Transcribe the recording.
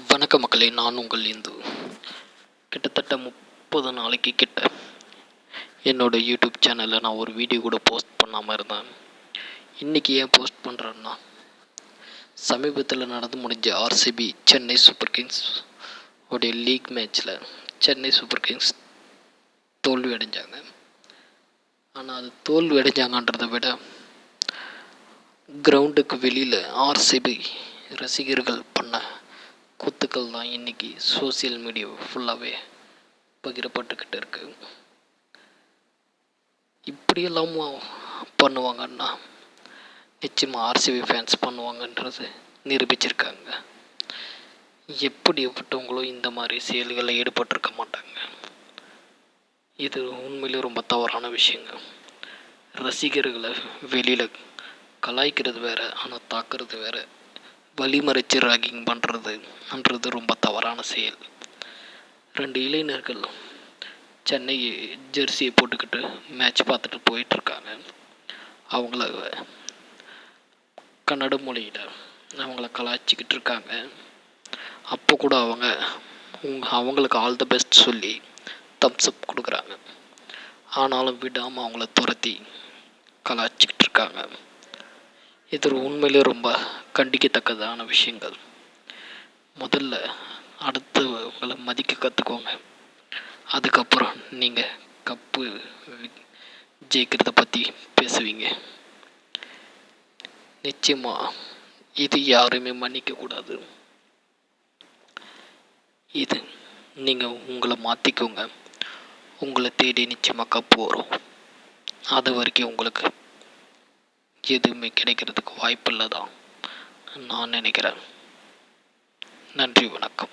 வணக்க மக்களே, நான் உங்கள் இந்து. கிட்டத்தட்ட 30 நாளைக்கு கிட்ட என்னோடய யூடியூப் சேனலில் நான் ஒரு வீடியோ கூட போஸ்ட் பண்ணாமல் இருந்தேன். இன்றைக்கி ஏன் போஸ்ட் பண்ணுறேன்னா, சமீபத்தில் நடந்து முடிஞ்ச ஆர்சிபி சென்னை சூப்பர் கிங்ஸ் உடைய லீக் மேட்ச்சில் சென்னை சூப்பர் கிங்ஸ் தோல்வி அடைஞ்சாங்க. ஆனால் அது தோல்வி அடைஞ்சாங்கன்றதை விட கிரவுண்டுக்கு வெளியில் ஆர்சிபி ரசிகர்கள் பண்ண கூத்துக்கள் தான் இன்றைக்கி சோசியல் மீடியா ஃபுல்லாகவே பகிரப்பட்டுக்கிட்டு இருக்கு. இப்படியெல்லாம் பண்ணுவாங்கன்னா நிச்சயமாக ஆர்சிபி ஃபேன்ஸ் பண்ணுவாங்கன்றது நிரூபிச்சிருக்காங்க. எப்படிப்பட்டவங்களும் இந்த மாதிரி செயல்களில் ஈடுபட்டிருக்க மாட்டாங்க. இது உண்மையிலே ரொம்ப தவறான விஷயங்க. ரசிகர்களை வெளியில் கலாய்க்கிறது வேறு, ஆனால் தாக்குறது வேறு. வழிமறைச்சு ராகிங் பண்ணுறதுன்றது ரொம்ப தவறான செயல். 2 இளைஞர்கள் சென்னை ஜெர்சியை போட்டுக்கிட்டு மேட்ச் பார்த்துட்டு போயிட்டுருக்காங்க. அவங்கள கன்னட மொழியில் அவங்கள கலாய்ச்சிக்கிட்டு இருக்காங்க. அப்போ கூட அவங்களுக்கு ஆல் த பெஸ்ட் சொல்லி தம்ஸ்அப் கொடுக்குறாங்க. ஆனாலும் விடாமல் அவங்கள துரத்தி கலாய்ச்சிக்கிட்டு இருக்காங்க. இது உண்மையிலே ரொம்ப கண்டிக்கத்தக்கதான விஷயங்கள். முதல்ல அடுத்தவங்களை மதிக்க கற்றுக்கோங்க. அதுக்கப்புறம் நீங்கள் கப்பு ஜெயிக்கிறத பற்றி பேசுவீங்க. நிச்சயமாக இது யாருமே மன்னிக்கக்கூடாது. இது நீங்கள் உங்களை மாற்றிக்கோங்க. உங்களை தேடி நிச்சயமாக கப்பு வரும். அது வரைக்கும் உங்களுக்கு எதுவுமே கிடைக்கிறதுக்கு வாய்ப்பில்லை தான் நான் நினைக்கிறேன். நன்றி, வணக்கம்.